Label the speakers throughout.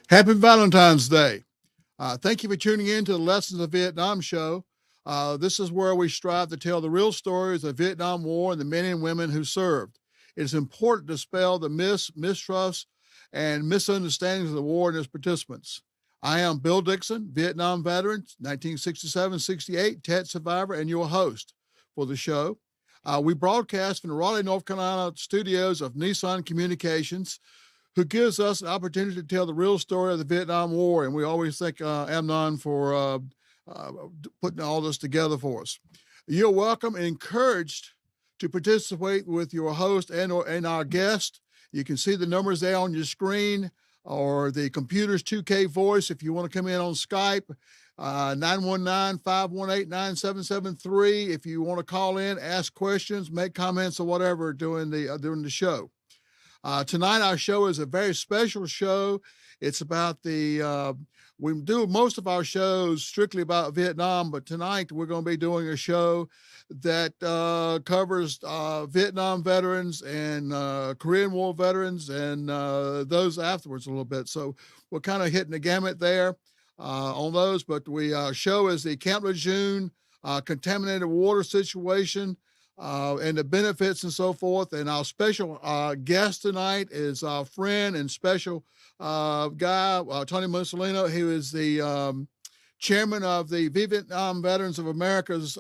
Speaker 1: Happy Valentine's Day. Thank you for tuning in to the Lessons of Vietnam show. This is where we strive to tell the real stories of the Vietnam War and the men and women who served. It is important to dispel the mistrust, and misunderstandings of the war and its participants. I am Bill Dixon, Vietnam veteran, 1967-68, Tet survivor, and your host for the show. We broadcast from the Raleigh, North Carolina studios of Nissan Communications, who gives us an opportunity to tell the real story of the Vietnam War. And we always thank Amnon for uh, putting all this together for us. You're welcome and encouraged to participate with your host and our guest. You can see the numbers there on your screen or the computer's 2K voice if you want to come in on Skype. 919-518-9773. If you want to call in, ask questions, make comments or whatever during the show. Tonight, our show is a very special show. It's about we do most of our shows strictly about Vietnam, but tonight we're going to be doing a show that covers Vietnam veterans and Korean War veterans and those afterwards a little bit. So we're kind of hitting the gamut there on those, but we show is the Camp Lejeune contaminated water situation, and the benefits and so forth. And our special guest tonight is our friend and special guy, Tony Mussolino, who is the chairman of the Vietnam Veterans of America's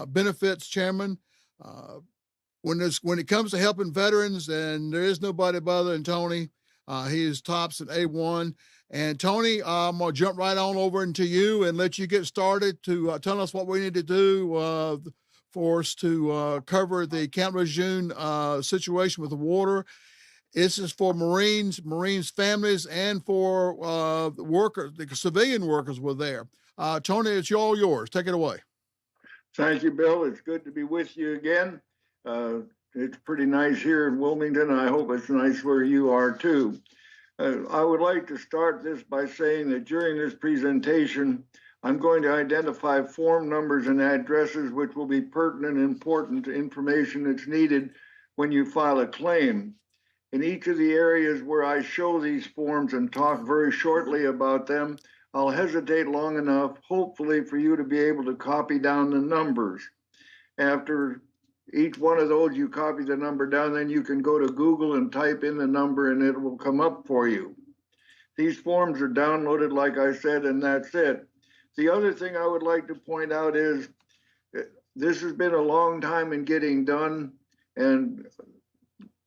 Speaker 1: benefits chairman. When it comes to helping veterans, and there is nobody better than Tony. He is tops at A1. And Tony, I'm going to jump right on over into you and let you get started to tell us what we need to do for us to cover the Camp Lejeune situation with the water. This is for Marines families, and for workers, the civilian workers were there. Tony, it's all yours. Take it away.
Speaker 2: Thank you, Bill. It's good to be with you again. It's pretty nice here in Wilmington. I hope it's nice where you are too. I would like to start this by saying that during this presentation, I'm going to identify form numbers and addresses which will be pertinent and important information that's needed when you file a claim. In each of the areas where I show these forms and talk very shortly about them, I'll hesitate long enough, hopefully, for you to be able to copy down the numbers. After each one of those, you copy the number down, then you can go to Google and type in the number and it will come up for you. These forms are downloaded, like I said, and that's it. The other thing I would like to point out is this has been a long time in getting done, and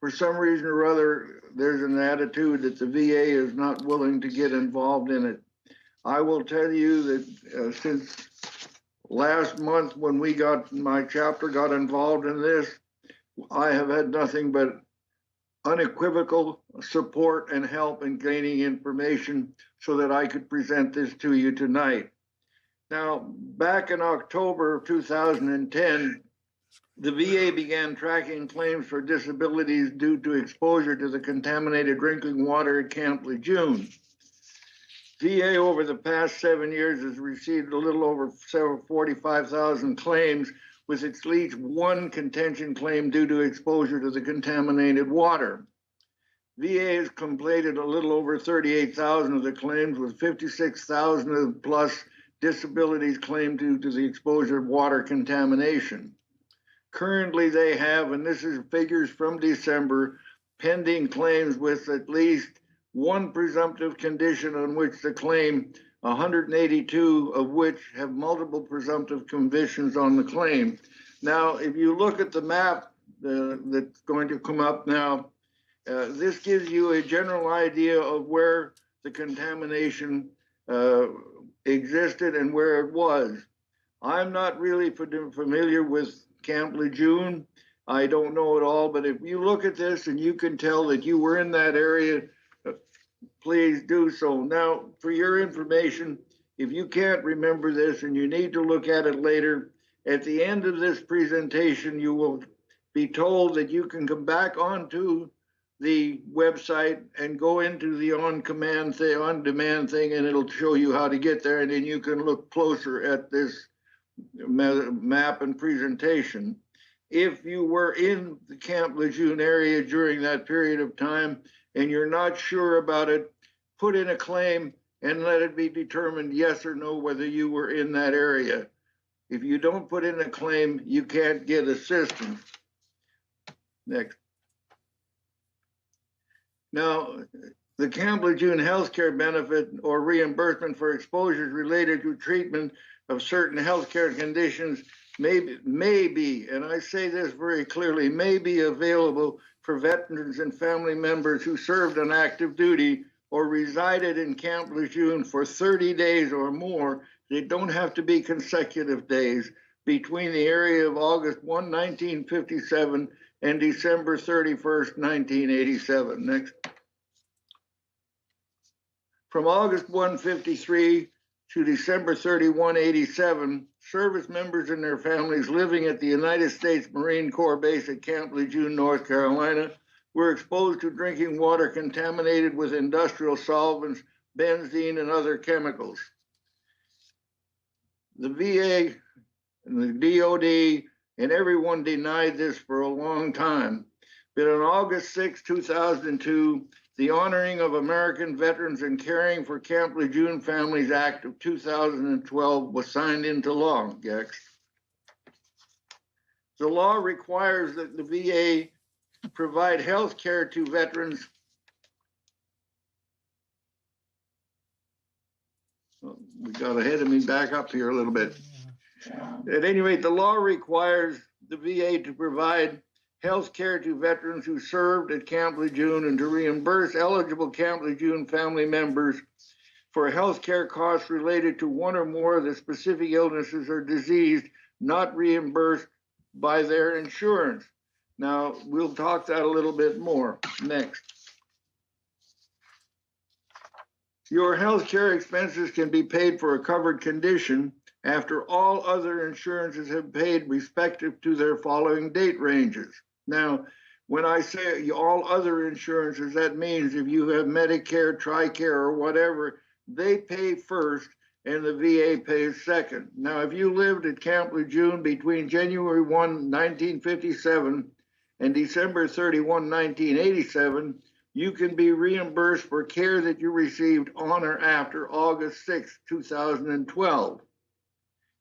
Speaker 2: for some reason or other, there's an attitude that the VA is not willing to get involved in it. I will tell you that since last month when my chapter got involved in this, I have had nothing but unequivocal support and help in gaining information so that I could present this to you tonight. Now, back in October of 2010, the VA began tracking claims for disabilities due to exposure to the contaminated drinking water at Camp Lejeune. VA over the past 7 years has received a little over 45,000 claims, with at least one contention claim due to exposure to the contaminated water. VA has completed a little over 38,000 of the claims, with 56,000 plus disabilities claimed due to the exposure of water contamination. Currently, they have, and this is figures from December, pending claims with at least one presumptive condition on which to claim, 182 of which have multiple presumptive conditions on the claim. Now, if you look at the map that's going to come up now, this gives you a general idea of where the contamination existed and where it was. I'm not really familiar with Camp Lejeune. I don't know it all, but if you look at this and you can tell that you were in that area, please do so. Now, for your information, if you can't remember this and you need to look at it later, at the end of this presentation, you will be told that you can come back onto the website and go into the on-demand thing, and it'll show you how to get there, and then you can look closer at this map and presentation. If you were in the Camp Lejeune area during that period of time and you're not sure about it, put in a claim and let it be determined yes or no whether you were in that area. If you don't put in a claim, you can't get assistance. Next. Now, the Camp Lejeune healthcare benefit or reimbursement for exposures related to treatment of certain healthcare conditions may be, and I say this very clearly, may be available for veterans and family members who served on active duty or resided in Camp Lejeune for 30 days or more. They don't have to be consecutive days between the area of August 1, 1957 and December 31st, 1987. Next. From August 1, 53 to December 31, 87, service members and their families living at the United States Marine Corps base at Camp Lejeune, North Carolina, were exposed to drinking water contaminated with industrial solvents, benzene, and other chemicals. The VA and the DOD and everyone denied this for a long time. But on August 6, 2002, the Honoring of American Veterans and Caring for Camp Lejeune Families Act of 2012 was signed into law. Gex. The law requires that the VA provide health care to veterans. We got ahead of me, back up here a little bit. At any rate, the law requires the VA to provide health care to veterans who served at Camp Lejeune and to reimburse eligible Camp Lejeune family members for health care costs related to one or more of the specific illnesses or disease not reimbursed by their insurance. Now, we'll talk that a little bit more next. Your health care expenses can be paid for a covered condition after all other insurances have paid respective to their following date ranges. Now, when I say all other insurances, that means if you have Medicare, TRICARE, or whatever, they pay first and the VA pays second. Now, if you lived at Camp Lejeune between January 1, 1957 and December 31, 1987, you can be reimbursed for care that you received on or after August 6, 2012.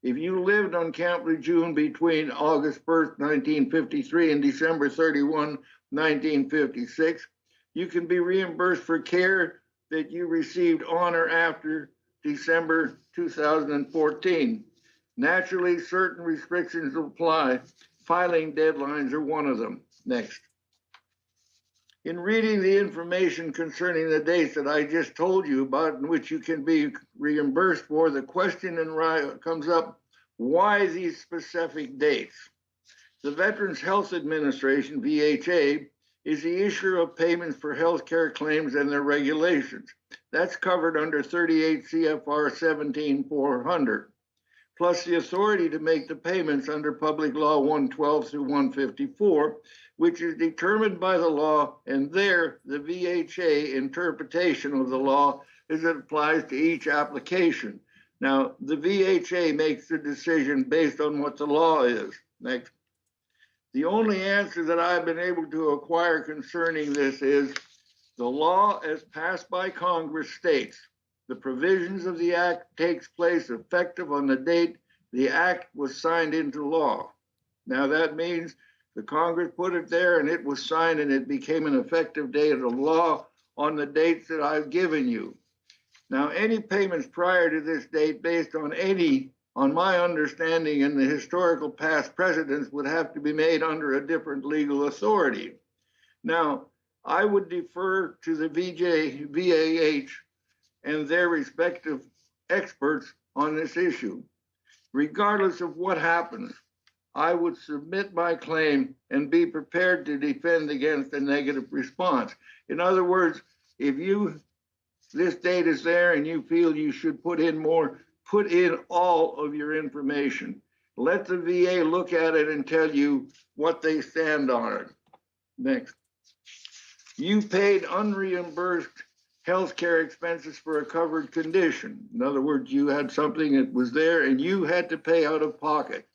Speaker 2: If you lived on Camp Lejeune between August 1st, 1953 and December 31, 1956, you can be reimbursed for care that you received on or after December 2014. Naturally, certain restrictions apply. Filing deadlines are one of them. Next. In reading the information concerning the dates that I just told you about in which you can be reimbursed for, the question comes up, why these specific dates? The Veterans Health Administration, VHA, is the issuer of payments for health care claims and their regulations. That's covered under 38 CFR 17400, plus the authority to make the payments under Public Law 112 through 154, which is determined by the law, and there the VHA interpretation of the law as it applies to each application. Now, the VHA makes the decision based on what the law is. Next. The only answer that I've been able to acquire concerning this is the law as passed by Congress states the provisions of the act takes place effective on the date the act was signed into law. Now that means the Congress put it there and it was signed and it became an effective date of law on the dates that I've given you. Now, any payments prior to this date based on my understanding and the historical past precedents would have to be made under a different legal authority. Now, I would defer to the VAH and their respective experts on this issue. Regardless of what happens, I would submit my claim and be prepared to defend against a negative response. In other words, if this date is there and you feel you should put in more, put in all of your information. Let the VA look at it and tell you what they stand on it. Next. You paid unreimbursed health care expenses for a covered condition. In other words, you had something that was there and you had to pay out of pocket.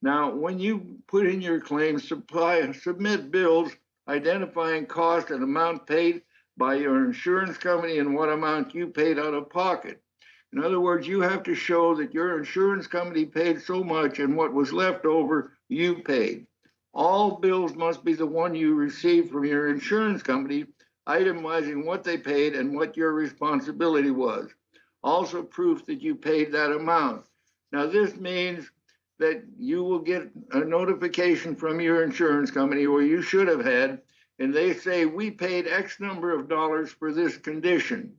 Speaker 2: Now, when you put in your claim, submit bills identifying cost and amount paid by your insurance company and what amount you paid out of pocket. In other words, you have to show that your insurance company paid so much and what was left over, you paid. All bills must be the one you received from your insurance company, itemizing what they paid and what your responsibility was. Also, proof that you paid that amount. Now, this means that you will get a notification from your insurance company, or you should have had, and they say, we paid X number of dollars for this condition.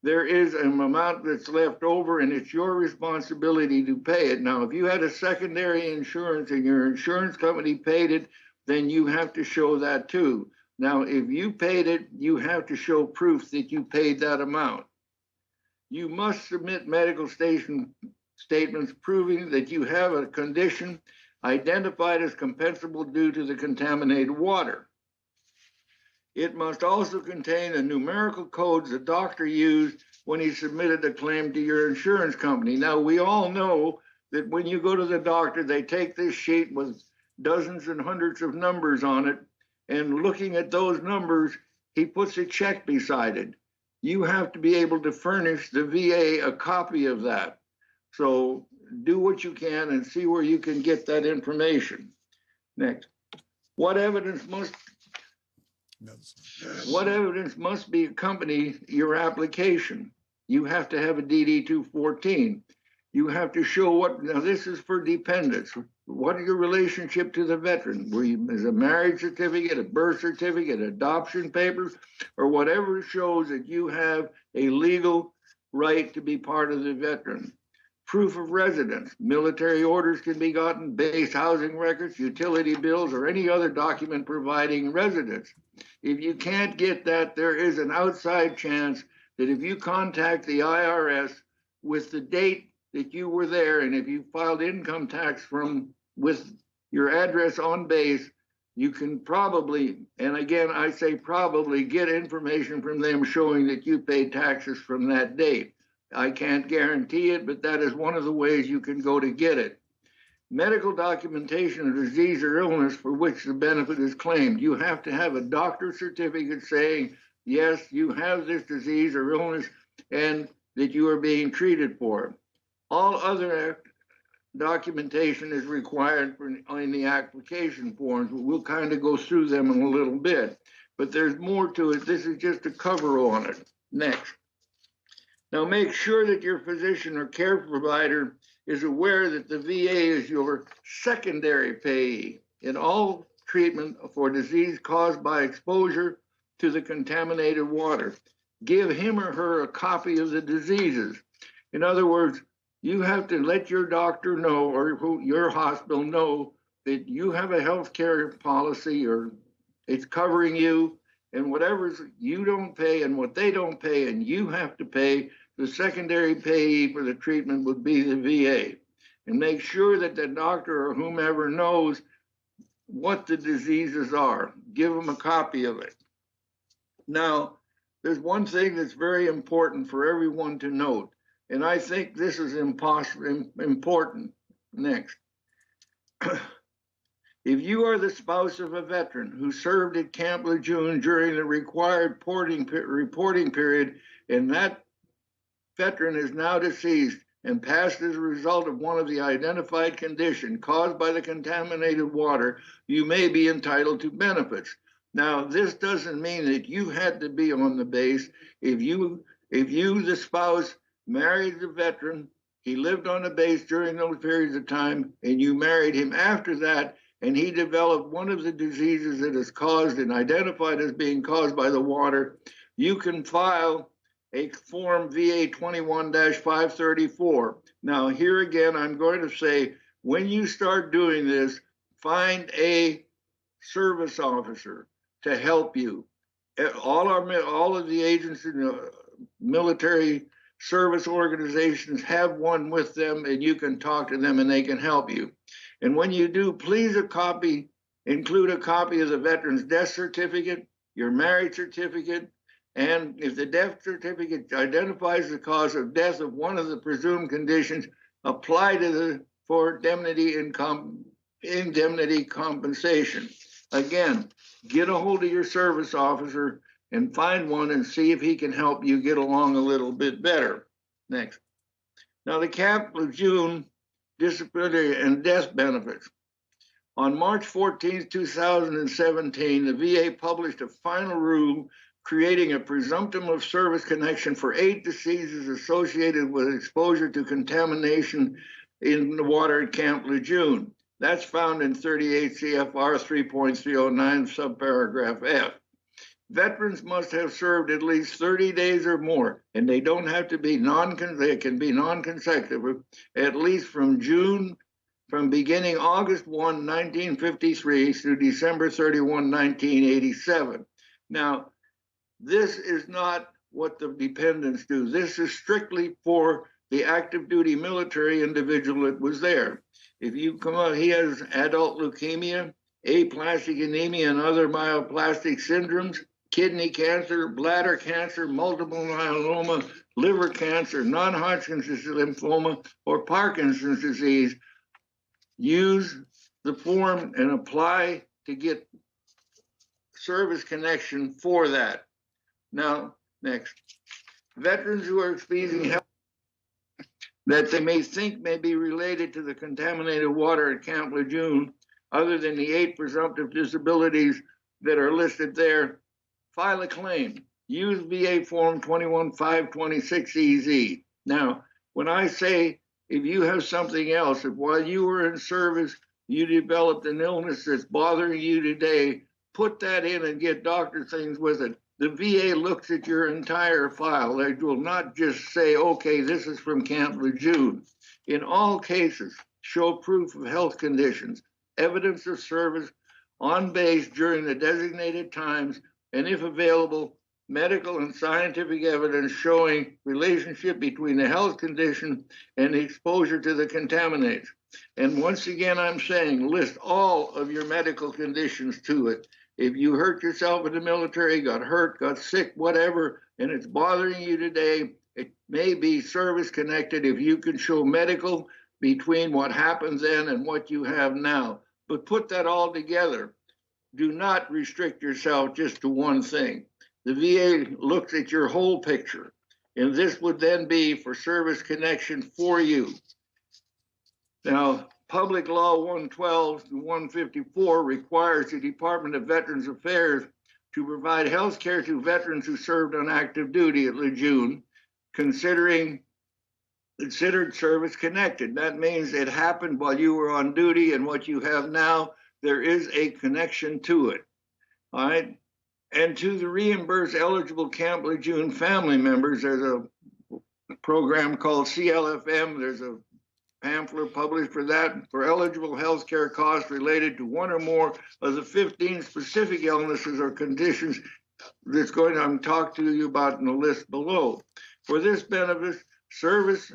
Speaker 2: There is an amount that's left over, and it's your responsibility to pay it. Now, if you had a secondary insurance and your insurance company paid it, then you have to show that too. Now, if you paid it, you have to show proof that you paid that amount. You must submit medical statements proving that you have a condition identified as compensable due to the contaminated water. It must also contain the numerical codes the doctor used when he submitted the claim to your insurance company. Now, we all know that when you go to the doctor, they take this sheet with dozens and hundreds of numbers on it, and looking at those numbers, he puts a check beside it. You have to be able to furnish the VA a copy of that. So do what you can and see where you can get that information. Next. What evidence must accompany your application? You have to have a DD 214. You have to show what, now this is for dependents. What is your relationship to the veteran? Is a marriage certificate, a birth certificate, adoption papers, or whatever shows that you have a legal right to be part of the veteran. Proof of residence. Military orders can be gotten, base housing records, utility bills, or any other document providing residence. If you can't get that, there is an outside chance that if you contact the IRS with the date that you were there, and if you filed income tax with your address on base, you can probably, and again, I say probably, get information from them showing that you paid taxes from that date. I can't guarantee it, but that is one of the ways you can go to get it. Medical documentation of disease or illness for which the benefit is claimed. You have to have a doctor's certificate saying, yes, you have this disease or illness and that you are being treated for it. All other documentation is required in the application forms. We'll kind of go through them in a little bit, but there's more to it. This is just a cover on it. Next. Now, make sure that your physician or care provider is aware that the VA is your secondary payee in all treatment for disease caused by exposure to the contaminated water. Give him or her a copy of the diseases. In other words, you have to let your doctor know, or your hospital know, that you have a health care policy or it's covering you, and whatever you don't pay and what they don't pay and you have to pay, the secondary payee for the treatment would be the VA. And make sure that the doctor or whomever knows what the diseases are. Give them a copy of it. Now, there's one thing that's very important for everyone to note, and I think this is important. Next. If you are the spouse of a veteran who served at Camp Lejeune during the required reporting period, and that veteran is now deceased and passed as a result of one of the identified conditions caused by the contaminated water, you may be entitled to benefits. Now, this doesn't mean that you had to be on the base. If you, the spouse, married the veteran, he lived on the base during those periods of time, and you married him after that, and he developed one of the diseases that is caused and identified as being caused by the water, you can file a form VA 21-534. Now, here again, I'm going to say, when you start doing this, find a service officer to help you. All of the agencies, military service organizations have one with them, and you can talk to them and they can help you. And when you do, please include a copy of the veteran's death certificate, your marriage certificate, and if the death certificate identifies the cause of death of one of the presumed conditions, apply for indemnity compensation. Again, get a hold of your service officer and find one and see if he can help you get along a little bit better. Next. Now, the Camp Lejeune disciplinary and death benefits. On March 14, 2017, the VA published a final rule creating a presumptive of service connection for 8 diseases associated with exposure to contamination in the water at Camp Lejeune. That's found in 38 CFR 3.309, subparagraph F. Veterans must have served at least 30 days or more, and they don't have to be they can be non-consecutive, at least from beginning August 1, 1953 through December 31, 1987. Now, this is not what the dependents do. This is strictly for the active duty military individual that was there. If you come out, he has adult leukemia, aplastic anemia, and other myoplastic syndromes, kidney cancer, bladder cancer, multiple myeloma, liver cancer, non-Hodgkin's lymphoma, or Parkinson's disease, use the form and apply to get service connection for that. Now, next. Veterans who are experiencing health that they may think may be related to the contaminated water at Camp Lejeune, other than the 8 presumptive disabilities that are listed there, file a claim. Use VA Form 21526EZ. Now, when I say if you have something else, if while you were in service, you developed an illness that's bothering you today, put that in and get doctor things with it. The VA looks at your entire file. They will not just say, okay, this is from Camp Lejeune. In all cases, show proof of health conditions, evidence of service on base during the designated times, and if available, medical and scientific evidence showing relationship between the health condition and the exposure to the contaminants. And once again, I'm saying, list all of your medical conditions to it. If you hurt yourself in the military, got hurt, got sick, whatever, and it's bothering you today, it may be service connected if you can show medical between what happened then and what you have now. But put that all together. Do not restrict yourself just to one thing. The VA looks at your whole picture, and this would then be for service connection for you. Now, Public Law 112 to 154 requires the Department of Veterans Affairs to provide health care to veterans who served on active duty at Lejeune, considered service connected. That means it happened while you were on duty, and what you have now, there is a connection to it. All right. And to the reimbursed eligible Camp Lejeune family members, there's a program called CLFM. There's a pamphlet published for that, for eligible health care costs related to one or more of the 15 specific illnesses or conditions that's going to talk to you about in the list below. For this benefit, service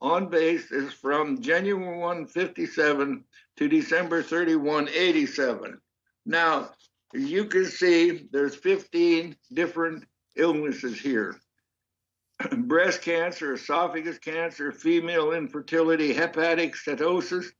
Speaker 2: on base is from January 1, 57 to December 31, 87. Now, as you can see, there's 15 different illnesses here. Breast cancer, esophagus cancer, female infertility, hepatic stenosis.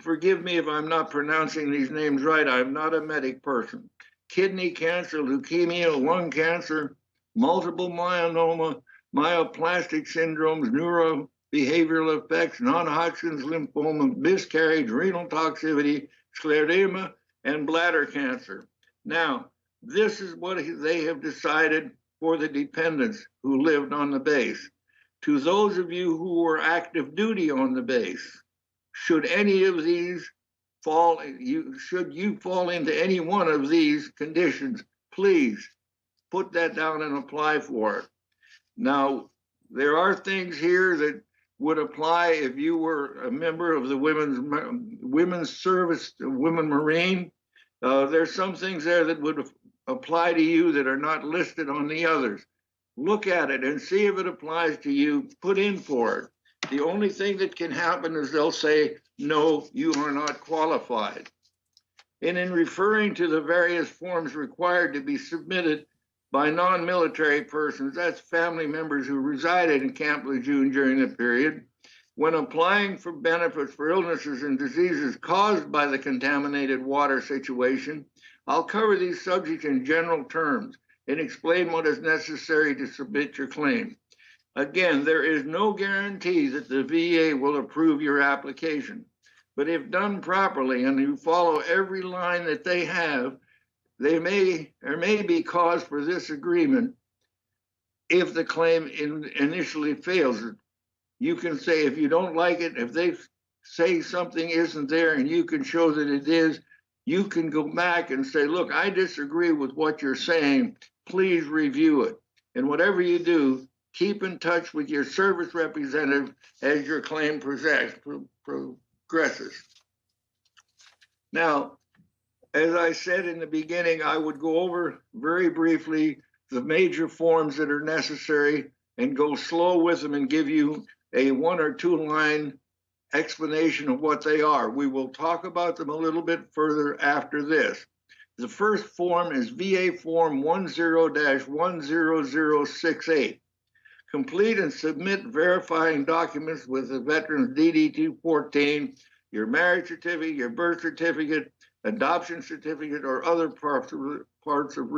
Speaker 2: Forgive me if I'm not pronouncing these names right. I'm not a medic person. Kidney cancer, leukemia, lung cancer, multiple myeloma, myoplastic syndromes, neurobehavioral effects, non-Hodgkin's lymphoma, miscarriage, renal toxicity, scleroderma, and bladder cancer. Now, this is what they have decided for the dependents who lived on the base. To those of you who were active duty on the base, should any of these should you fall into any one of these conditions, please put that down and apply for it. Now, there are things here that would apply if you were a member of the women's service, women Marine. There's some things there that would apply to you that are not listed on the others. Look at it and see if it applies to you. Put in for it. The only thing that can happen is they'll say, no, you are not qualified. And in referring to the various forms required to be submitted by non-military persons, that's family members who resided in Camp Lejeune during the period, when applying for benefits for illnesses and diseases caused by the contaminated water situation, I'll cover these subjects in general terms. and explain what is necessary to submit your claim. Again, there is no guarantee that the VA will approve your application, but if done properly and you follow every line that they have, there may be cause for disagreement if the claim initially fails. You can say if you don't like it, if they say something isn't there and you can show that it is, you can go back and say, look, I disagree with what you're saying. Please review it. And whatever you do, keep in touch with your service representative as your claim progresses. Now, as I said in the beginning, I would go over very briefly the major forms that are necessary and go slow with them and give you a 1 or 2 line explanation of what they are. We will talk about them a little bit further after this. The first form is VA Form 10-10068. Complete and submit verifying documents with the veteran's DD-214, your marriage certificate, your birth certificate, adoption certificate, or other parts of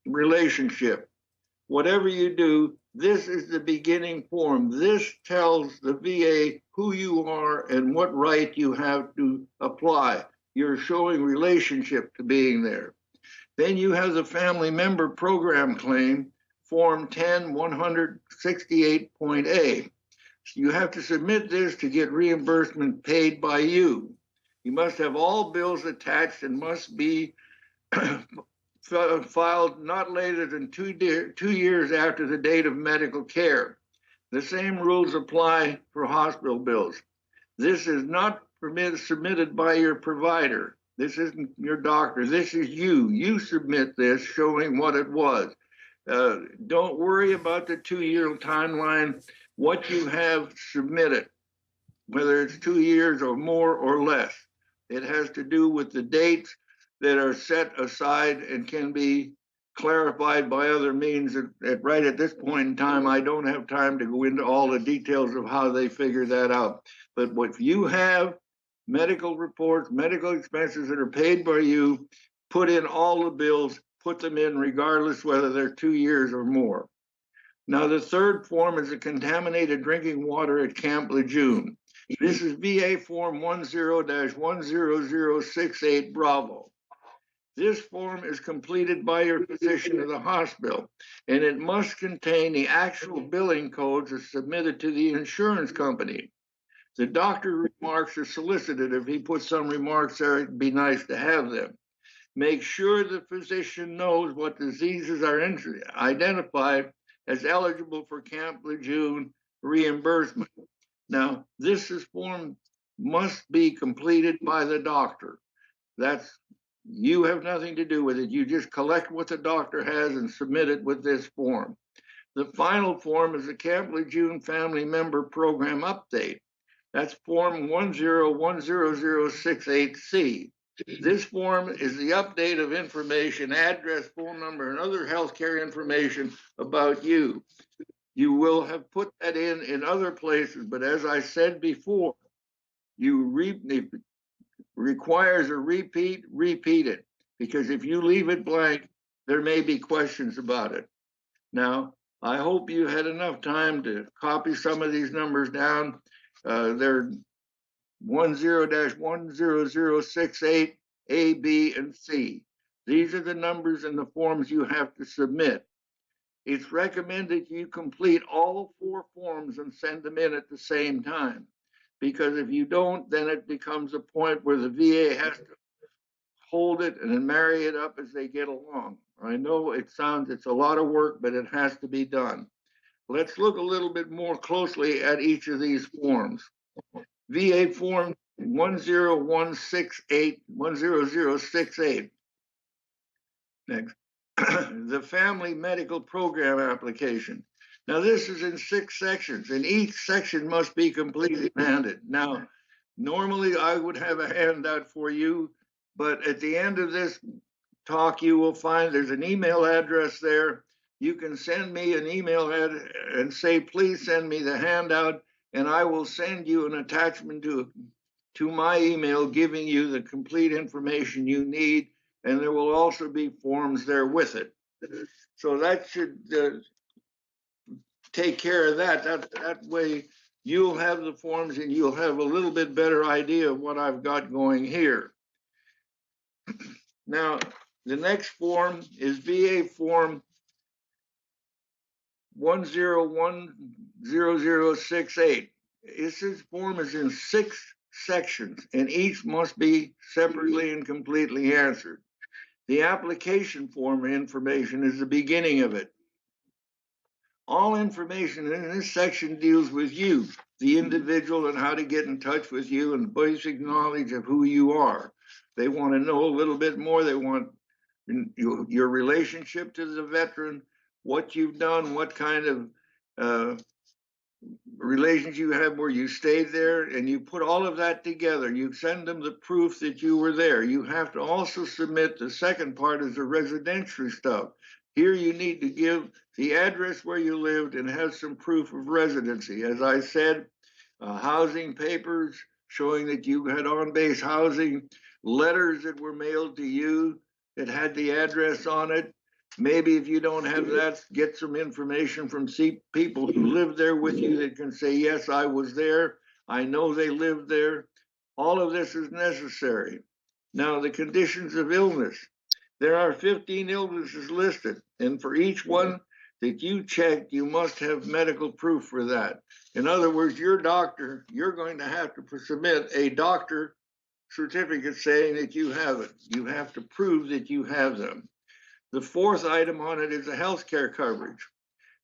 Speaker 2: relationship. Whatever you do, this is the beginning form. This tells the VA who you are and what right you have to apply. You're showing relationship to being there. Then you have the Family Member Program Claim, Form 10-168.A. You have to submit this to get reimbursement paid by you. You must have all bills attached and must be filed not later than 2 years after the date of medical care. The same rules apply for hospital bills. This is not submitted by your provider. This isn't your doctor. This is you. You submit this showing what it was. Don't worry about the 2-year timeline. What you have submitted, whether it's 2 years or more or less, it has to do with the dates that are set aside and can be clarified by other means. Right at this point in time, I don't have time to go into all the details of how they figure that out. But if you have medical reports, medical expenses that are paid by you, put in all the bills, put them in regardless whether they're 2 years or more. Now, the third form is a contaminated drinking water at Camp Lejeune. This is VA Form 10-10068 Bravo. This form is completed by your physician of the hospital, and it must contain the actual billing codes as submitted to the insurance company. The doctor remarks are solicited. If he puts some remarks there, it'd be nice to have them. Make sure the physician knows what diseases are identified as eligible for Camp Lejeune reimbursement. Now, this form must be completed by the doctor. You have nothing to do with it. You just collect what the doctor has and submit it with this form. The final form is the Camp Lejeune Family Member Program Update. That's Form 10-10068C. This form is the update of information, address, phone number, and other healthcare information about you. You will have put that in other places, but as I said before, it requires a repeat it, because if you leave it blank, there may be questions about it. Now, I hope you had enough time to copy some of these numbers down. They're 10-10068 A, B, and C. These are the numbers and the forms you have to submit. It's recommended you complete all 4 forms and send them in at the same time, because if you don't, then it becomes a point where the VA has to hold it and then marry it up as they get along. I know it's a lot of work, but it has to be done. Let's look a little bit more closely at each of these forms. VA Form 10-10068. Next. The Family Medical Program Application. Now, this is in 6 sections, and each section must be completely handed. Now, normally I would have a handout for you, but at the end of this talk, you will find there's an email address there. You can send me an email and say, please send me the handout, and I will send you an attachment to my email giving you the complete information you need, and there will also be forms there with it. So that should take care of that. That way you'll have the forms and you'll have a little bit better idea of what I've got going here. Now, the next form is VA form 1010068. This form is in 6 sections, and each must be separately and completely answered. The application form information is the beginning of it. All information in this section deals with you, the individual, and how to get in touch with you and basic knowledge of who you are. They want to know a little bit more. They want your relationship to the veteran, what you've done, what kind of relations you have where you stayed there, and you put all of that together. You send them the proof that you were there. You have to also submit the second part is the residential stuff. Here you need to give the address where you lived and have some proof of residency. As I said, housing papers showing that you had on-base housing, letters that were mailed to you that had the address on it. Maybe if you don't have that, get some information from people who live there with you that can say, yes, I was there. I know they lived there. All of this is necessary. Now, the conditions of illness. There are 15 illnesses listed, and for each one that you check, you must have medical proof for that. In other words, your doctor, you're going to have to submit a doctor certificate saying that you have it. You have to prove that you have them. The fourth item on it is the health care coverage.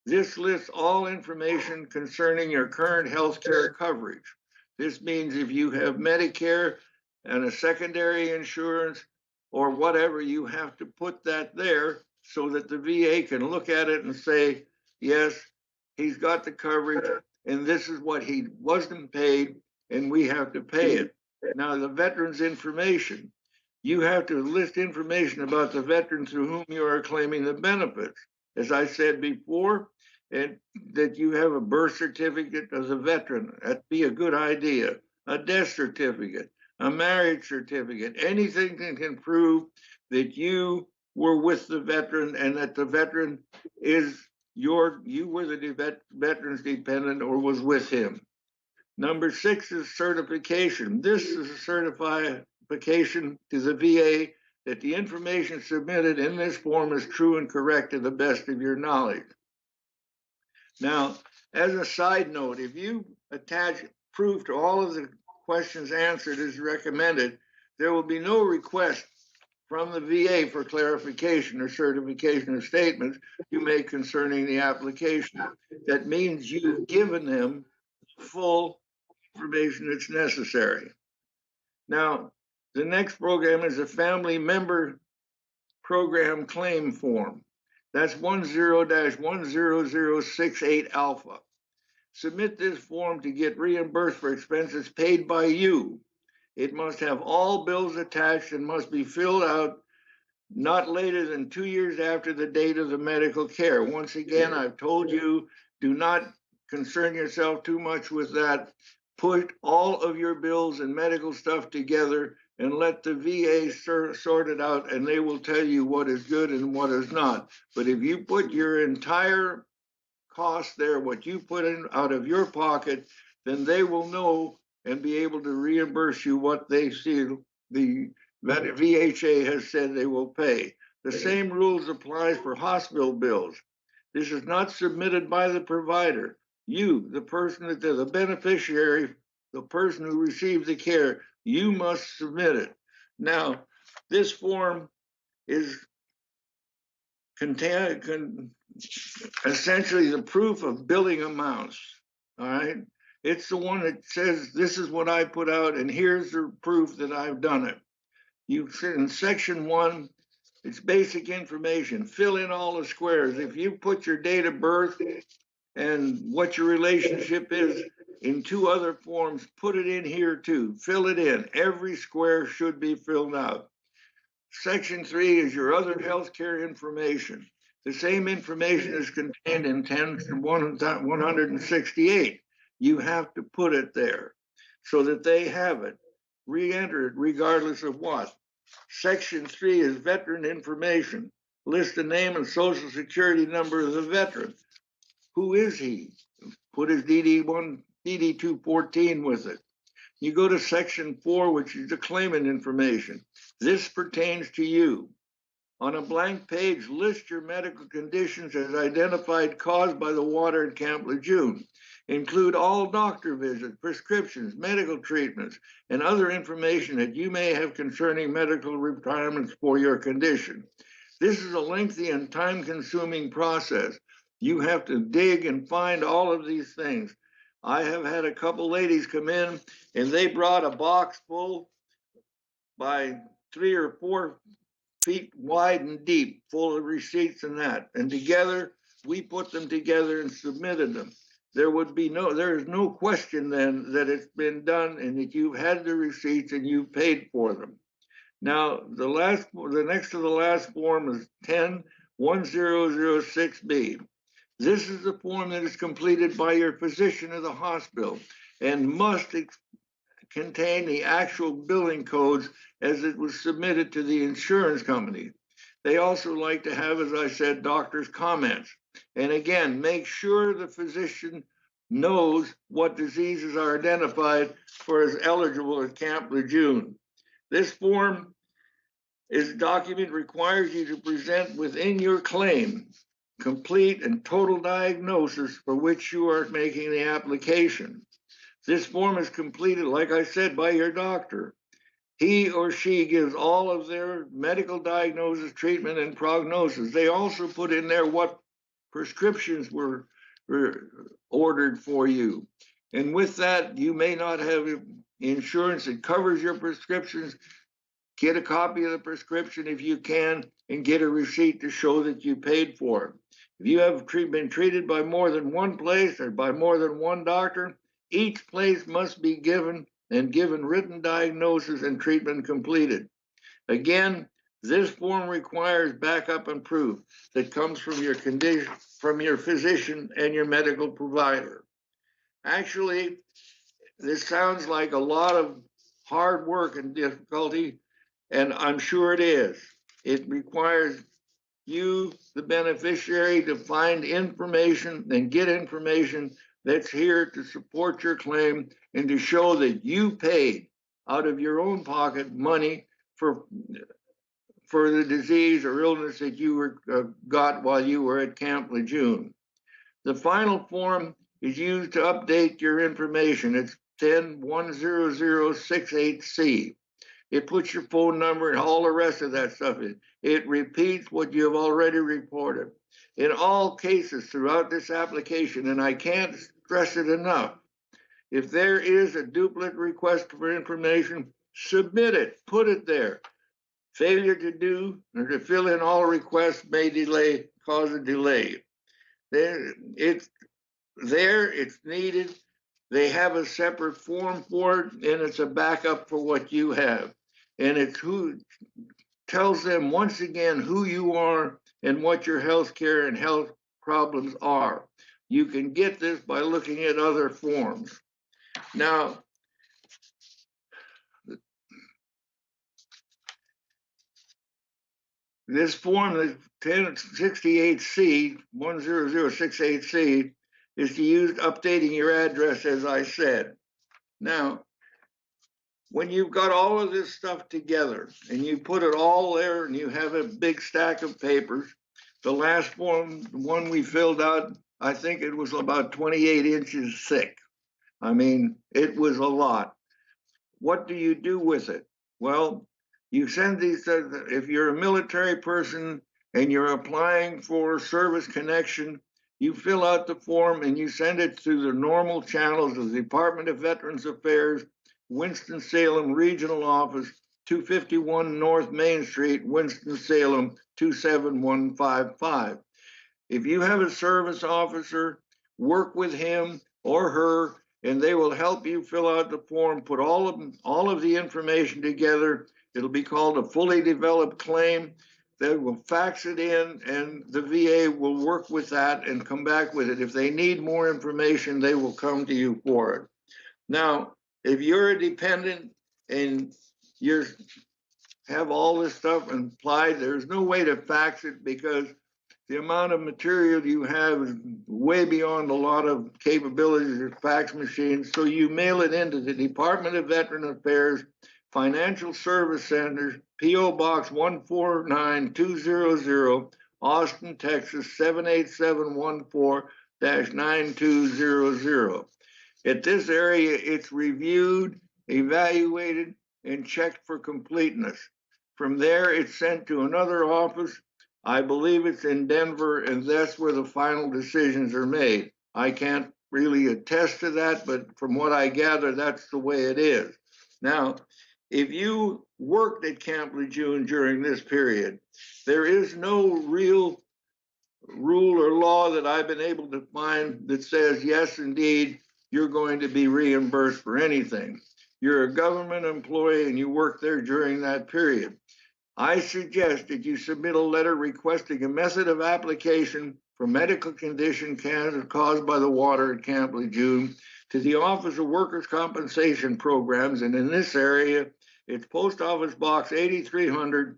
Speaker 2: This lists all information concerning your current health care coverage. This means if you have Medicare and a secondary insurance or whatever, you have to put that there so that the VA can look at it and say, yes, he's got the coverage and this is what he wasn't paid and we have to pay it. Now, the veteran's information. You have to list information about the veteran through whom you are claiming the benefits. As I said before, and that you have a birth certificate as a veteran, that'd be a good idea. A death certificate, a marriage certificate, anything that can prove that you were with the veteran and that the veteran is you were the veteran's dependent or was with him. Number 6 is certification. This is a certification to the VA that the information submitted in this form is true and correct to the best of your knowledge. Now, as a side note, if you attach proof to all of the questions answered as recommended, there will be no request from the VA for clarification or certification of statements you make concerning the application. That means you've given them full information that's necessary. Now, the next program is a family member program claim form. That's 10-10068 alpha. Submit this form to get reimbursed for expenses paid by you. It must have all bills attached and must be filled out not later than 2 years after the date of the medical care. Once again, I've told you, do not concern yourself too much with that. Put all of your bills and medical stuff together and let the VA sort it out, and they will tell you what is good and what is not. But if you put your entire cost there, what you put in out of your pocket, then they will know and be able to reimburse you what they see the VHA has said they will pay. The same rules applies for hospital bills. This is not submitted by the provider. You, the person that the beneficiary, the person who received the care, you must submit it. Now, this form is essentially the proof of billing amounts. All right. It's the one that says, this is what I put out, and here's the proof that I've done it. You in section 1, it's basic information. Fill in all the squares. If you put your date of birth and what your relationship is in 2 other forms, put it in here too. Fill it in. Every square should be filled out. Section 3 is your other healthcare information. The same information is contained in 168. You have to put it there so that they have it. Re-enter it regardless of what. Section 3 is veteran information. list the name and social security number of the veteran. Who is he? Put his DD-214 with it. You go to section 4, which is the claimant information. This pertains to you. On a blank page, list your medical conditions as identified caused by the water at Camp Lejeune. Include all doctor visits, prescriptions, medical treatments, and other information that you may have concerning medical requirements for your condition. This is a lengthy and time-consuming process. You have to dig and find all of these things. I have had a couple ladies come in and they brought a box full by 3 or 4 feet wide and deep, full of receipts and that. And together, we put them together and submitted them. There is no question then that it's been done and that you've had the receipts and you've paid for them. Now, the next to the last form is 10-1006B. This is the form that is completed by your physician of the hospital and must contain the actual billing codes as it was submitted to the insurance company. They also like to have, as I said, doctor's comments. And again, make sure the physician knows what diseases are identified for as eligible at Camp Lejeune. This form is a document requires you to present within your claim complete and total diagnosis for which you are making the application. This form is completed, like I said, by your doctor. He or she gives all of their medical diagnosis, treatment, and prognosis. They also put in there what prescriptions were ordered for you. And with that, you may not have insurance that covers your prescriptions. Get a copy of the prescription if you can, and get a receipt to show that you paid for it. If you have been treated by more than one place or by more than one doctor, each place must be given written diagnosis and treatment completed. Again, this form requires backup and proof that comes from your condition, from your physician and your medical provider. Actually, this sounds like a lot of hard work and difficulty, and I'm sure it is. It requires you, the beneficiary, to find information and get information that's here to support your claim and to show that you paid out of your own pocket money for the disease or illness that you got while you were at Camp Lejeune. The final form is used to update your information. It's 10-10068C. It puts your phone number and all the rest of that stuff in. It repeats what you have already reported. In all cases throughout this application, and I can't stress it enough, if there is a duplicate request for information, submit it, put it there. Failure to do or to fill in all requests may cause a delay. It's needed. They have a separate form for it, and it's a backup for what you have. And it's who tells them once again who you are and what your health care and health problems are. You can get this by looking at other forms. Now, this form, the 1068C, 10068C, is to use updating your address, as I said. Now, when you've got all of this stuff together and you put it all there and you have a big stack of papers, the last one we filled out, I think it was about 28 inches thick. I mean, it was a lot. What do you do with it? Well, you send these, if you're a military person and you're applying for service connection, you fill out the form and you send it to the normal channels of the Department of Veterans Affairs, Winston-Salem Regional Office, 251 North Main Street, Winston-Salem, 27155. If you have a service officer, work with him or her, and they will help you fill out the form, put all of the information together. It'll be called a fully developed claim. They will fax it in, and the VA will work with that and come back with it. If they need more information, they will come to you for it. Now, if you're a dependent and you have all this stuff implied. There's no way to fax it because the amount of material you have is way beyond a lot of capabilities of fax machines. So you mail it into the Department of Veteran Affairs, Financial Service Center, P.O. Box 149200, Austin, Texas 78714-9200. At this area, it's reviewed, evaluated, and checked for completeness. From there, it's sent to another office. I believe it's in Denver, and that's where the final decisions are made. I can't really attest to that, but from what I gather, that's the way it is. Now, if you worked at Camp Lejeune during this period, there is no real rule or law that I've been able to find that says, yes, indeed, you're going to be reimbursed for anything. You're a government employee and you work there during that period. I suggest that you submit a letter requesting a method of application for medical condition caused by the water at Camp Lejeune to the Office of Workers' Compensation Programs. And in this area, it's Post Office Box 8300,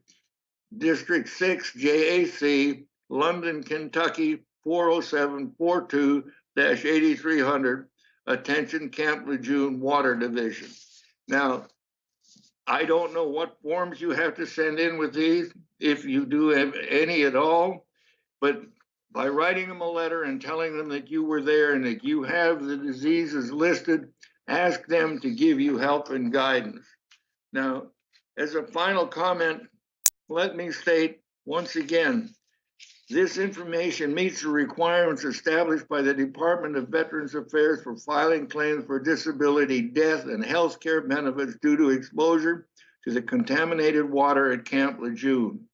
Speaker 2: District 6, JAC, London, Kentucky 40742-8300. Attention, Camp Lejeune Water Division. Now, I don't know what forms you have to send in with these, if you do have any at all, but by writing them a letter and telling them that you were there and that you have the diseases listed, ask them to give you help and guidance. Now, as a final comment, let me state once again, this information meets the requirements established by the Department of Veterans Affairs for filing claims for disability, death, and health care benefits due to exposure to the contaminated water at Camp Lejeune.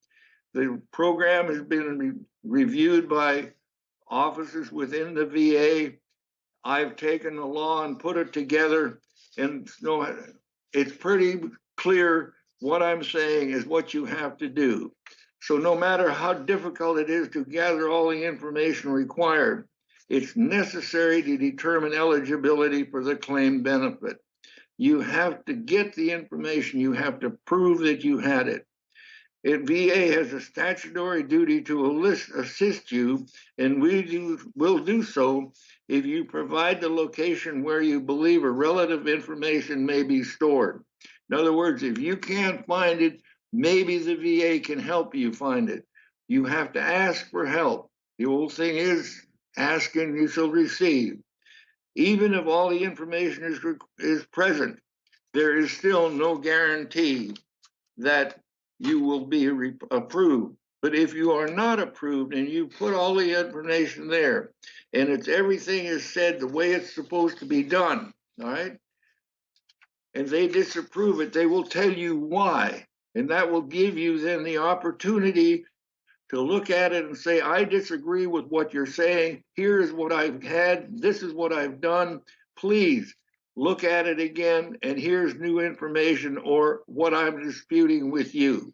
Speaker 2: The program has been reviewed by officers within the VA. I've taken the law and put it together, and it's pretty clear. What I'm saying is what you have to do. So no matter how difficult it is to gather all the information required, it's necessary to determine eligibility for the claim benefit. You have to get the information. You have to prove that you had it. VA has a statutory duty to assist you, and will do so if you provide the location where you believe a relative information may be stored. In other words, if you can't find it, maybe the VA can help you find it. You have to ask for help. The old thing is, ask and you shall receive. Even if all the information is present, there is still no guarantee that you will be approved. But if you are not approved and you put all the information there and everything is said the way it's supposed to be done, all right, and they disapprove it, they will tell you why. And that will give you then the opportunity to look at it and say, I disagree with what you're saying. Here is what I've had. This is what I've done. Please look at it again. And here's new information or what I'm disputing with you.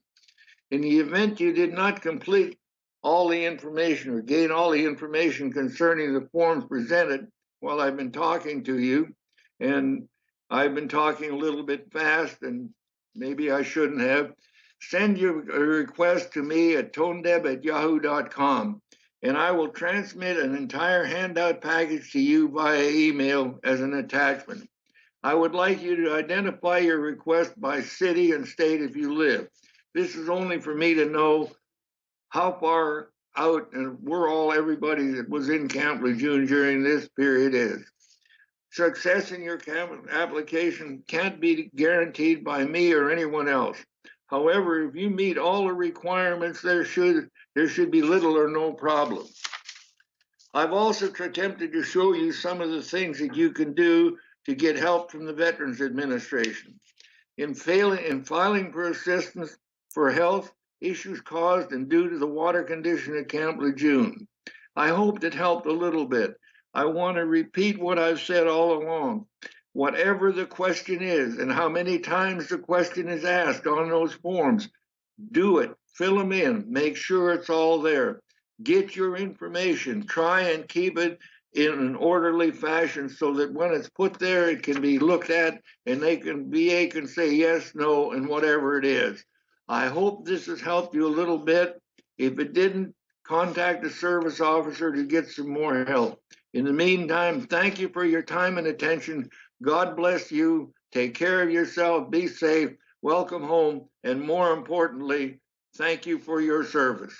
Speaker 2: In the event you did not complete all the information or gain all the information concerning the forms presented while I've been talking to you, and I've been talking a little bit fast and maybe I shouldn't have, send your request to me at tonedeb@yahoo.com, and I will transmit an entire handout package to you via email as an attachment. I would like you to identify your request by city and state if you live. This is only for me to know how far out and everybody that was in Camp Lejeune during this period is. Success in your application can't be guaranteed by me or anyone else. However, if you meet all the requirements, there should be little or no problem. I've also attempted to show you some of the things that you can do to get help from the Veterans Administration. In filing for assistance for health issues caused and due to the water condition at Camp Lejeune. I hope that helped a little bit. I want to repeat what I've said all along. Whatever the question is and how many times the question is asked on those forms, do it, fill them in, make sure it's all there. Get your information, try and keep it in an orderly fashion so that when it's put there, it can be looked at and VA can say yes, no, and whatever it is. I hope this has helped you a little bit. If it didn't, contact a service officer to get some more help. In the meantime, thank you for your time and attention. God bless you. Take care of yourself. Be safe. Welcome home. And more importantly, thank you for your service.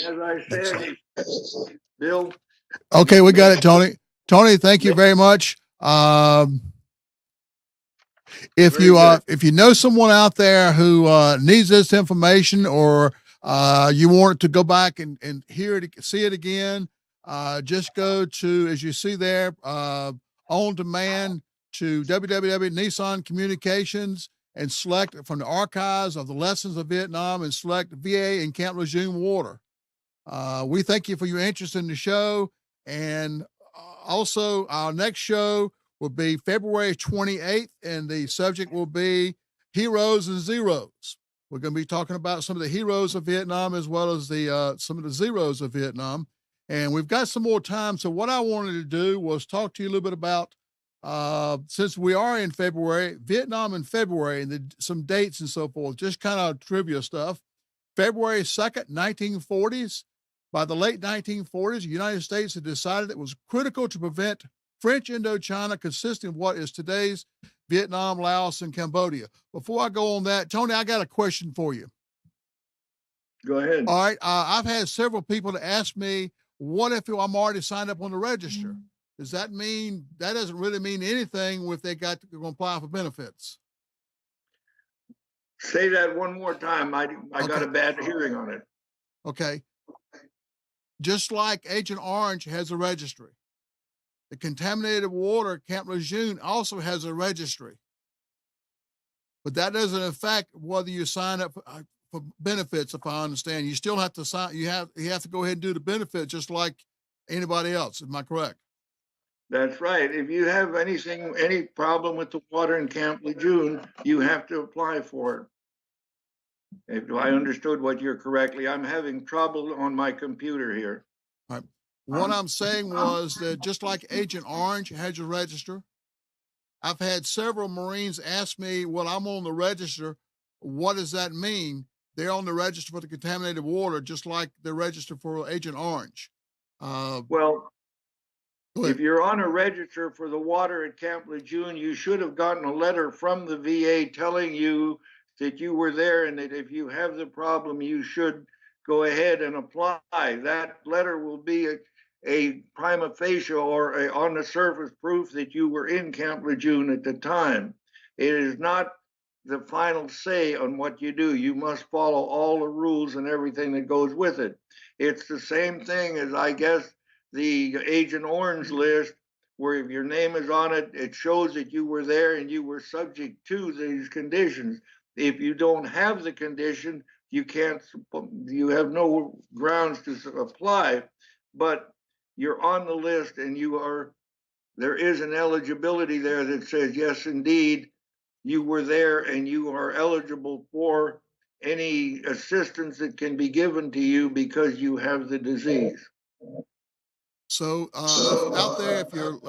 Speaker 2: As I said, Bill.
Speaker 1: Okay, we got it, Tony. Tony, thank you very much. If you know someone out there who needs this information, or you want to go back and hear it, see it again, just go to, as you see there, on demand, to www.Nissan Communications, and select from the archives of the lessons of Vietnam, and select VA and Camp Lejeune Water. We thank you for your interest in the show. And also, our next show will be February 28th, and the subject will be heroes and zeros. We're going to be talking about some of the heroes of Vietnam, as well as the some of the zeros of Vietnam. And we've got some more time. So what I wanted to do was talk to you a little bit about, since we are in February, Vietnam in February, and some dates and so forth, just kind of trivia stuff. February 2nd, 1940s. By the late 1940s, the United States had decided it was critical to prevent French Indochina, consisting of what is today's Vietnam, Laos, and Cambodia. Before I go on that, Tony, I got a question for you.
Speaker 2: Go ahead.
Speaker 1: All right. I've had several people to ask me, what if I'm already signed up on the register? Does that mean, that doesn't really mean anything if they're going to apply for benefits?
Speaker 2: Say that one more time. I got a bad hearing on it.
Speaker 1: Okay. Just like Agent Orange has a registry, the contaminated water Camp Lejeune also has a registry. But that doesn't affect whether you sign up for benefits, if I understand. You still have to sign, you have to go ahead and do the benefit just like anybody else. Am I correct?
Speaker 2: That's right. If you have any problem with the water in Camp Lejeune, you have to apply for it. If I understood what you're correctly, I'm having trouble on my computer here.
Speaker 1: All right. What I'm saying was that just like Agent Orange has a register, I've had several Marines ask me, well, I'm on the register. What does that mean? They're on the register for the contaminated water, just like they're registered for Agent Orange.
Speaker 2: Well, if you're on a register for the water at Camp Lejeune, you should have gotten a letter from the VA telling you that you were there, and that if you have the problem, you should go ahead and apply. That letter will be a prima facie, or on the surface, proof that you were in Camp Lejeune at the time. It is not the final say on what you do. You must follow all the rules and everything that goes with it. It's the same thing as, I guess, the Agent Orange list, where if your name is on it, it shows that you were there and you were subject to these conditions. If you don't have the condition, you have no grounds to apply, but you're on the list, and there is an eligibility there that says, yes, indeed, you were there and you are eligible for any assistance that can be given to you because you have the disease.
Speaker 1: So if you're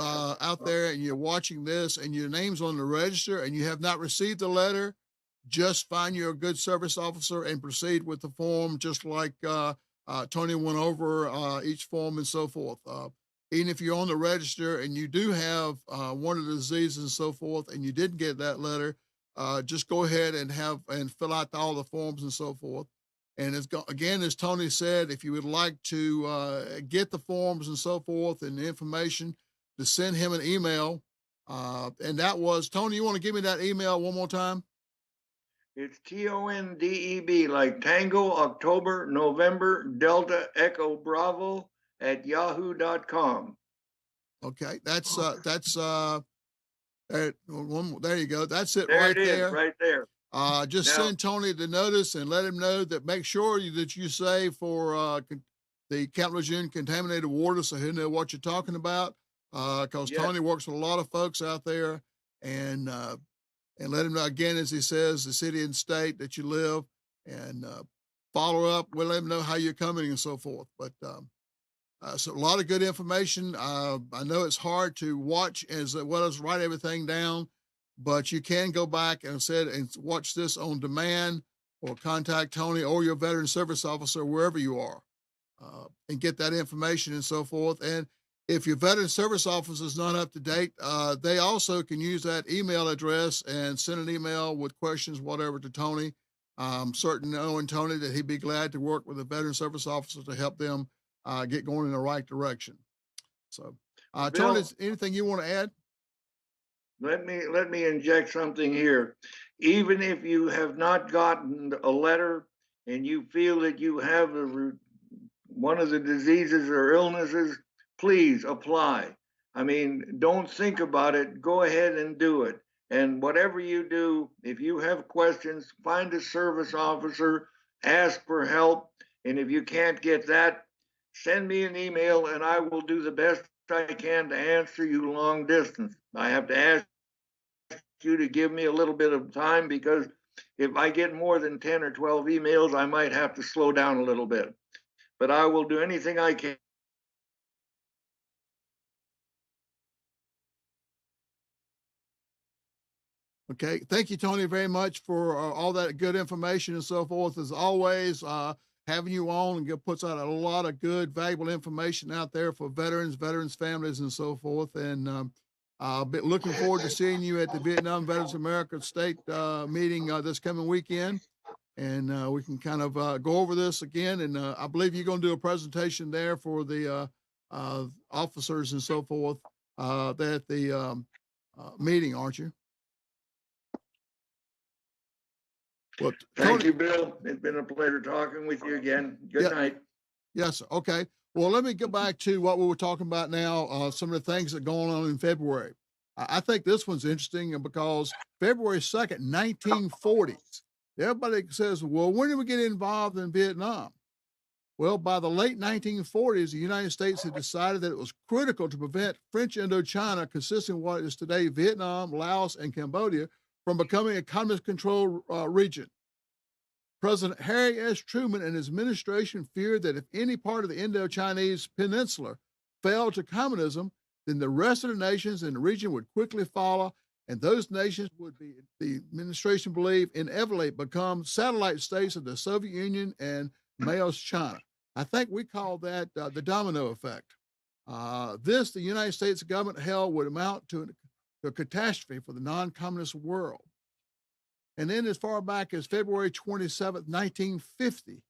Speaker 1: out there and you're watching this and your name's on the register and you have not received the letter, just find you a good service officer and proceed with the form, just like Tony went over each form and so forth. Even if you're on the register and you do have one of the diseases and so forth, and you didn't get that letter, just go ahead and fill out all the forms and so forth. And again, as Tony said, if you would like to get the forms and so forth and the information, to send him an email. And that was, Tony, you want to give me that email one more time?
Speaker 2: It's TONDEB, like Tango, October, November, Delta, Echo, Bravo @yahoo.com.
Speaker 1: Okay, there you go. That's it.
Speaker 2: There
Speaker 1: right
Speaker 2: it is,
Speaker 1: there.
Speaker 2: right there.
Speaker 1: Just send Tony the notice and let him know that, make sure that you say for the Camp Lejeune contaminated water, so he'll know what you're talking about. Because Tony works with a lot of folks out there, and let him know, again, as he says, the city and state that you live, and follow up. We'll let him know how you're coming and so forth. But So a lot of good information. I know it's hard to watch as well as write everything down, but you can go back and said and watch this on demand, or contact Tony or your veteran service officer wherever you are, and get that information and so forth. And if your veteran service officer is not up to date, they also can use that email address and send an email with questions, whatever, to Tony. Certain knowing Tony that he'd be glad to work with a veteran service officer to help them get going in the right direction. So, Tony,
Speaker 2: Bill,
Speaker 1: is anything you want to add?
Speaker 2: let me inject something here. Even if you have not gotten a letter and you feel that you have one of the diseases or illnesses, please apply. I mean, don't think about it. Go ahead and do it. And whatever you do, if you have questions, find a service officer, ask for help. And if you can't get that, send me an email and I will do the best I can to answer you long distance. I have to ask you to give me a little bit of time, because if I get more than 10 or 12 emails, I might have to slow down a little bit. But I will do anything I can.
Speaker 1: Okay. Thank you, Tony, very much for all that good information and so forth. As always, having you on and puts out a lot of good, valuable information out there for veterans, families, and so forth. And I'll be looking forward to seeing you at the Vietnam Veterans America State meeting this coming weekend. And we can kind of go over this again. And I believe you're going to do a presentation there for the officers and so forth at the meeting, aren't you? Well,
Speaker 2: Thank you, Bill. It's been a pleasure talking with you again. Good night.
Speaker 1: Yes. Okay. Well, let me get back to what we were talking about now. Some of the things that are going on in February. I think this one's interesting because February 2nd, 1940s. Everybody says, well, when did we get involved in Vietnam? Well, by the late 1940s, the United States had decided that it was critical to prevent French Indochina, consisting of what is today Vietnam, Laos, and Cambodia, from becoming a communist-controlled region. President Harry S. Truman and his administration feared that if any part of the Indochinese peninsula fell to communism, then the rest of the nations in the region would quickly follow, and those nations would be, the administration believed, inevitably become satellite states of the Soviet Union and Maoist China. I think we call that the domino effect. This, the United States government held, would amount to a catastrophe for the non-communist world. And then as far back as February 27th, 1950,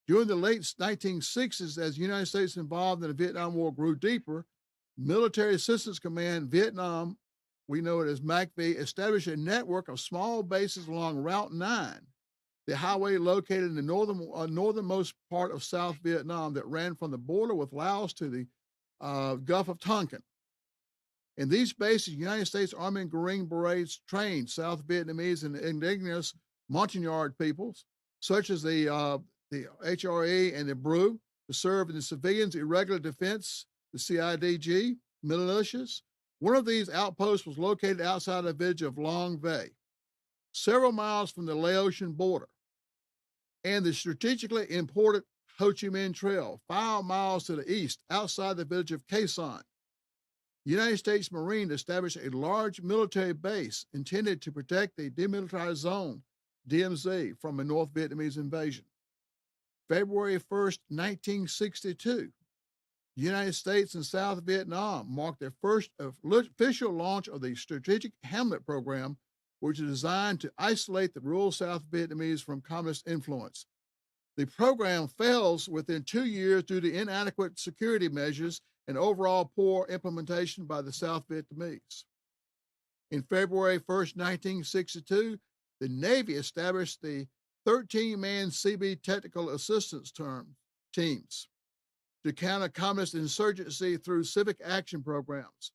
Speaker 1: during the late 1960s, as the United States involved in the Vietnam War grew deeper, Military Assistance Command Vietnam, we know it as MACV, established a network of small bases along Route 9, the highway located in the northernmost part of South Vietnam that ran from the border with Laos to the Gulf of Tonkin. In these bases, United States Army and Green Berets trained South Vietnamese and indigenous Montagnard peoples, such as the HRE and the Bru, to serve in the Civilians Irregular Defense, the CIDG, militias. One of these outposts was located outside the village of Long Vay, several miles from the Laotian border, and the strategically important Ho Chi Minh Trail, 5 miles to the east, outside the village of Quai Son. United States Marine established a large military base intended to protect the Demilitarized Zone, DMZ, from a North Vietnamese invasion. February 1st, 1962, the United States and South Vietnam marked their first official launch of the Strategic Hamlet Program, which is designed to isolate the rural South Vietnamese from communist influence. The program fails within 2 years due to inadequate security measures and overall poor implementation by the South Vietnamese. In February 1st, 1962, the Navy established the 13-man CB Technical Assistance Teams to counter communist insurgency through civic action programs.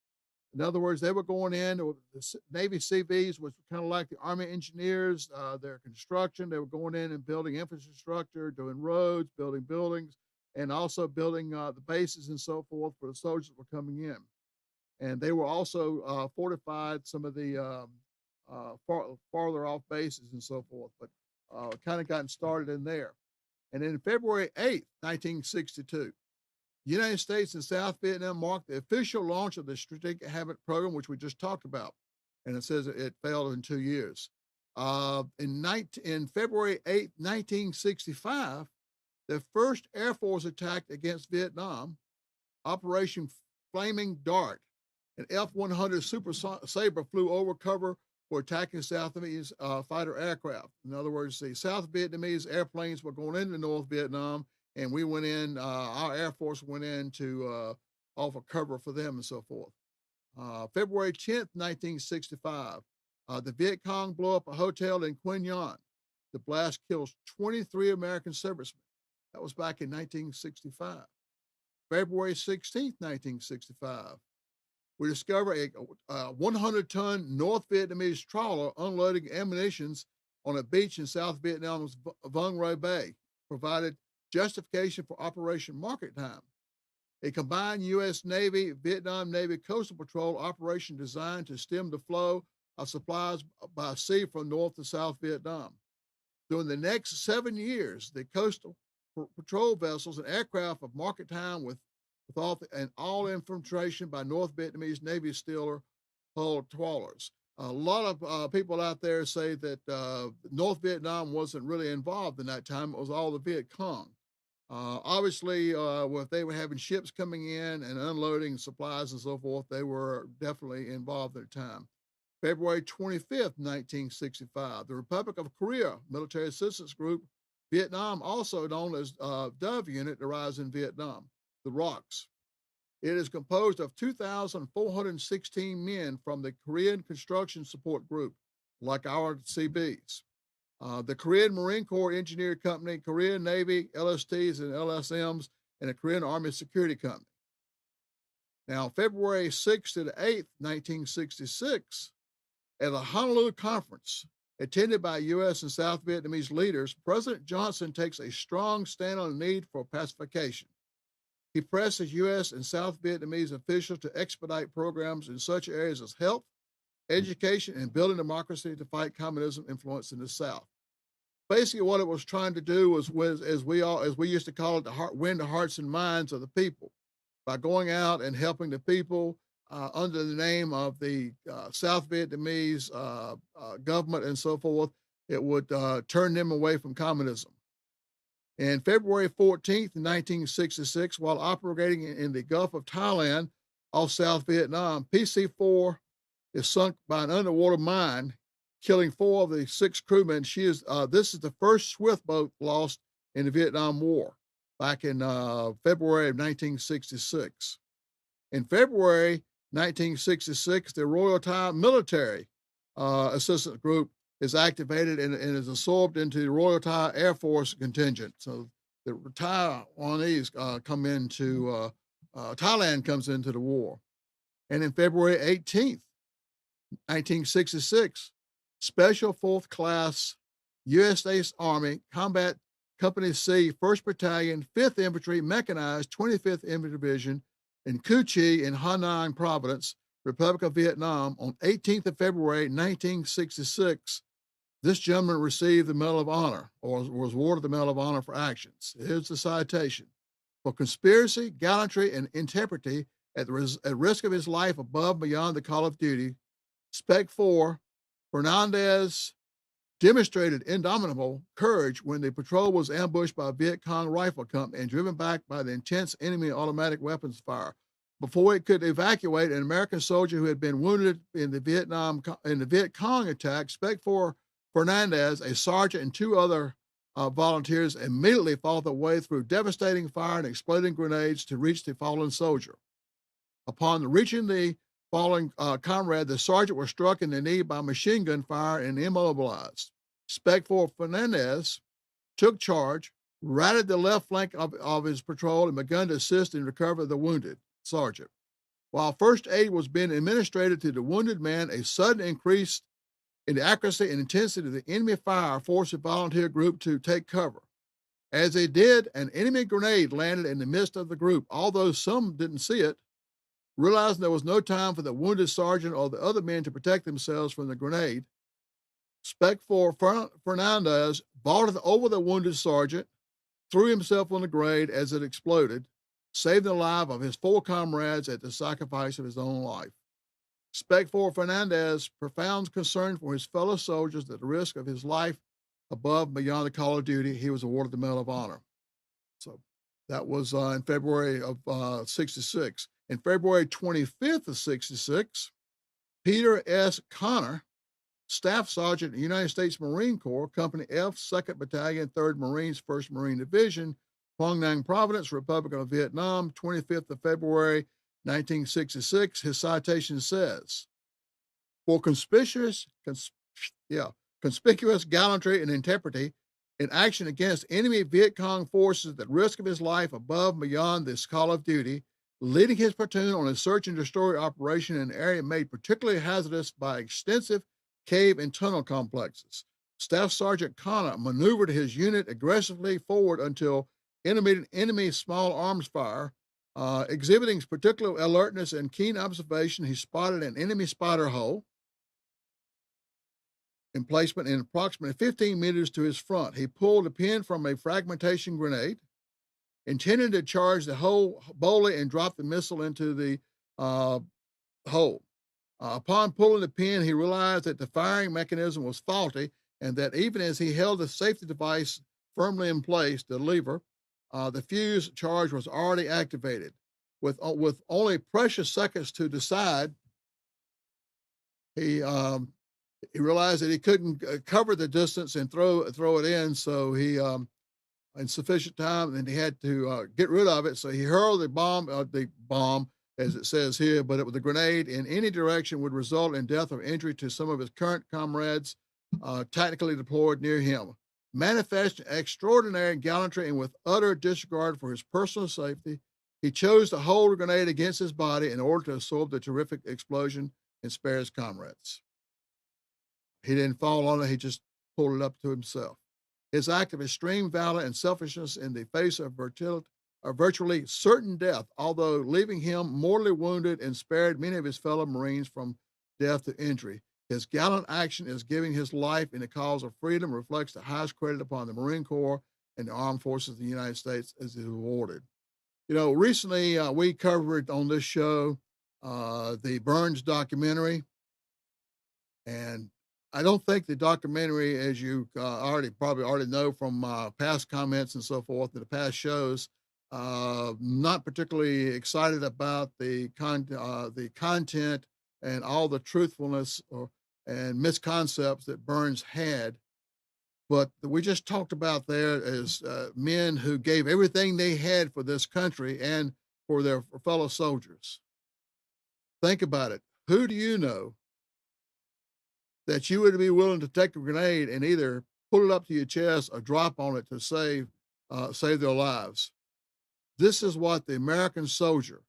Speaker 1: In other words, they were going in, the Navy CVs was kind of like the Army engineers, their construction. They were going in and building infrastructure, doing roads, building buildings, and also building the bases and so forth for the soldiers that were coming in. And they were also fortified some of the farther off bases and so forth, but kind of gotten started in there. And then February 8th, 1962, United States and South Vietnam marked the official launch of the Strategic Habit Program, which we just talked about. And it says it failed in 2 years. In February 8th, 1965, the first Air Force attack against Vietnam, Operation Flaming Dart. An F-100 Super Sabre flew over cover for attacking South Vietnamese fighter aircraft. In other words, the South Vietnamese airplanes were going into North Vietnam, and we went in, our Air Force went in to offer cover for them and so forth. February 10th, 1965, the Viet Cong blew up a hotel in Quy Nhon. The blast kills 23 American servicemen. That was back in 1965. February 16th, 1965, we discover a 100-ton North Vietnamese trawler unloading ammunitions on a beach in South Vietnam's Vung Rai Bay, provided justification for Operation Market Time, a combined U.S. Navy, Vietnam Navy Coastal Patrol operation designed to stem the flow of supplies by sea from North to South Vietnam. During the next 7 years, the coastal patrol vessels and aircraft of Market Time with all infiltration by North Vietnamese Navy stealer hull trawlers. A lot of people out there say that North Vietnam wasn't really involved in that time. It was all the Viet Cong. Obviously, if they were having ships coming in and unloading supplies and so forth, they were definitely involved at the time. February 25th, 1965, the Republic of Korea Military Assistance Group, Vietnam, also known as Dove Unit, arrives in Vietnam, the ROKs. It is composed of 2,416 men from the Korean Construction Support Group, like our CBs. The Korean Marine Corps Engineer Company, Korean Navy, LSTs and LSMs, and the Korean Army Security Company. Now, February 6th to the 8th, 1966, at a Honolulu conference attended by U.S. and South Vietnamese leaders, President Johnson takes a strong stand on the need for pacification. He presses U.S. and South Vietnamese officials to expedite programs in such areas as health, education, and building democracy to fight communism influence in the South. Basically, what it was trying to do was as we used to call it, win the hearts and minds of the people by going out and helping the people under the name of the South Vietnamese government and so forth. It would turn them away from communism. And February 14th, 1966, while operating in the Gulf of Thailand off South Vietnam, PC-4 is sunk by an underwater mine, killing 4 of the 6 crewmen. This is the first swift boat lost in the Vietnam War back in February of 1966. In February 1966, the Royal Thai Military Assistance Group is activated and is absorbed into the Royal Thai Air Force contingent. So the Taiwanese come into, Thailand comes into the war. And in February 18th, 1966, Special 4th Class U.S. States Army Combat Company C, 1st Battalion, 5th Infantry Mechanized, 25th Infantry Division in Cu Chi in Ha Nang Province, Republic of Vietnam, on 18th of February, 1966, this gentleman received the Medal of Honor, or was awarded the Medal of Honor for actions. Here's the citation. For conspiracy, gallantry, and integrity at risk of his life above and beyond the call of duty, Spec 4, Fernandez demonstrated indomitable courage when the patrol was ambushed by a Viet Cong rifle company and driven back by the intense enemy automatic weapons fire. Before it could evacuate, an American soldier who had been wounded in the Viet Cong attack, Spec 4 Fernandez, a sergeant, and 2 other volunteers immediately fought their way through devastating fire and exploding grenades to reach the fallen soldier. Upon reaching the fallen comrade, the sergeant was struck in the knee by machine gun fire and immobilized. Spec 4 Fernandez took charge, routed the left flank of his patrol, and began to assist in recovering the wounded sergeant. While first aid was being administered to the wounded man, a sudden increase in the accuracy and intensity of the enemy fire forced the volunteer group to take cover. As they did, an enemy grenade landed in the midst of the group, although some didn't see it. Realizing there was no time for the wounded sergeant or the other men to protect themselves from the grenade, Spec 4 Fernandez vaulted over the wounded sergeant, threw himself on the grade as it exploded, saving the life of his 4 comrades at the sacrifice of his own life. Spec 4 Fernandez, profound concern for his fellow soldiers at the risk of his life above and beyond the call of duty, he was awarded the Medal of Honor. So that was in February of 66. In February 25th of 66, Peter S. Connor, Staff Sergeant, United States Marine Corps, Company F, 2nd Battalion, 3rd Marines, 1st Marine Division, Quang Nang Province, Republic of Vietnam, 25th of February, 1966. His citation says, for conspicuous gallantry and integrity in action against enemy Viet Cong forces at risk of his life above and beyond this call of duty, leading his platoon on a search and destroy operation in an area made particularly hazardous by extensive cave and tunnel complexes. Staff Sergeant Connor maneuvered his unit aggressively forward until enemy small arms fire. Exhibiting particular alertness and keen observation, he spotted an enemy spider hole emplacement in approximately 15 meters to his front. He pulled a pin from a fragmentation grenade, intended to charge the hole boldly and drop the missile into the hole. Upon pulling the pin, he realized that the firing mechanism was faulty and that even as he held the safety device firmly in place, the lever, the fuse charge was already activated. With only precious seconds to decide, he realized that he couldn't cover the distance and throw it in, so he, in sufficient time, and he had to get rid of it. So he hurled the bomb, as it says here, but the grenade in any direction would result in death or injury to some of his current comrades tactically deployed near him. Manifesting extraordinary gallantry and with utter disregard for his personal safety, he chose to hold the grenade against his body in order to absorb the terrific explosion and spare his comrades. He didn't fall on it, he just pulled it up to himself. His act of extreme valor and selfishness in the face of virtually certain death, although leaving him mortally wounded, and spared many of his fellow Marines from death to injury. His gallant action is giving his life in the cause of freedom, reflects the highest credit upon the Marine Corps and the Armed Forces of the United States as is awarded. You know, recently we covered on this show the Burns documentary, and I don't think the documentary, as you probably already know from past comments and so forth in the past shows, not particularly excited about the content and all the truthfulness and misconcepts that Burns had. But we just talked about there as men who gave everything they had for this country and for their fellow soldiers. Think about it. Who do you know that you would be willing to take a grenade and either pull it up to your chest or drop on it to save their lives? This is what the American soldier,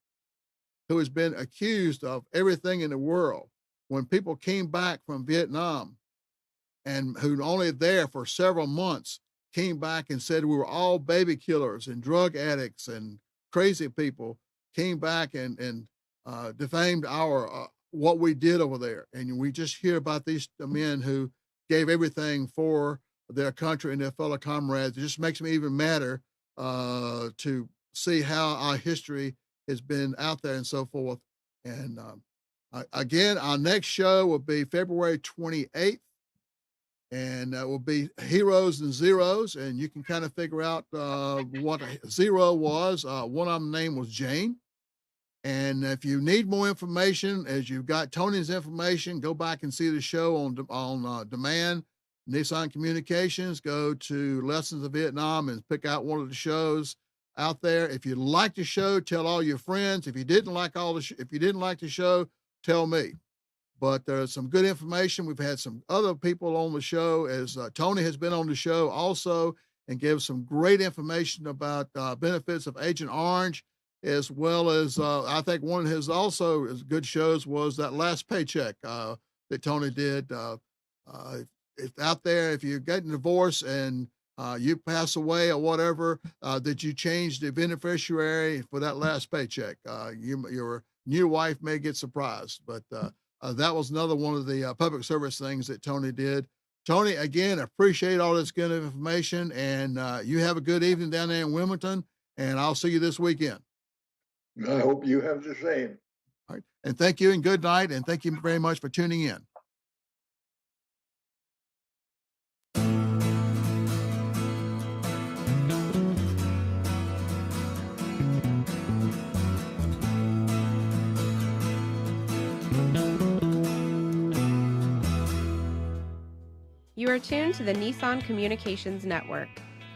Speaker 1: who has been accused of everything in the world, when people came back from Vietnam and who only there for several months, came back and said we were all baby killers and drug addicts and crazy people, came back and defamed our what we did over there. And we just hear about these men who gave everything for their country and their fellow comrades. It just makes me even madder to see how our history has been out there and so forth. And again, our next show will be February 28th, and that will be Heroes and Zeros. And you can kind of figure out what a zero was. One of them name was Jane. And if you need more information, as you've got Tony's information, go back and see the show on demand. Nissan Communications, go to Lessons of Vietnam and pick out one of the shows out there. If you like the show, tell all your friends. If you didn't like the show, tell me. But there's some good information. We've had some other people on the show, as Tony has been on the show also, and gives some great information about benefits of Agent Orange, as well as I think one of his also good shows was that Last Paycheck that Tony did. If out there, if you're getting divorced and you pass away or whatever, that you change the beneficiary for that last paycheck. Your new wife may get surprised, but that was another one of the public service things that Tony did. Tony, again, appreciate all this good information, and you have a good evening down there in Wilmington, and I'll see you this weekend.
Speaker 2: I hope you have the same.
Speaker 1: All right. And thank you and good night. And thank you very much for tuning in.
Speaker 3: You are tuned to the Nissan Communications Network.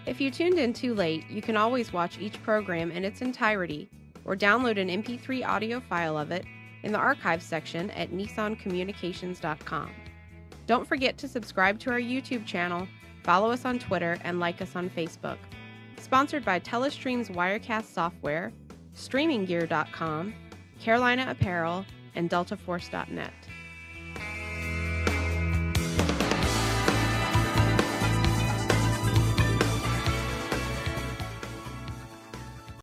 Speaker 3: If you tuned in too late, you can always watch each program in its entirety or download an MP3 audio file of it in the archives section at nissancommunications.com. Don't forget to subscribe to our YouTube channel, follow us on Twitter, and like us on Facebook. Sponsored by Telestream's Wirecast software, StreamingGear.com, Carolina Apparel, and DeltaForce.net.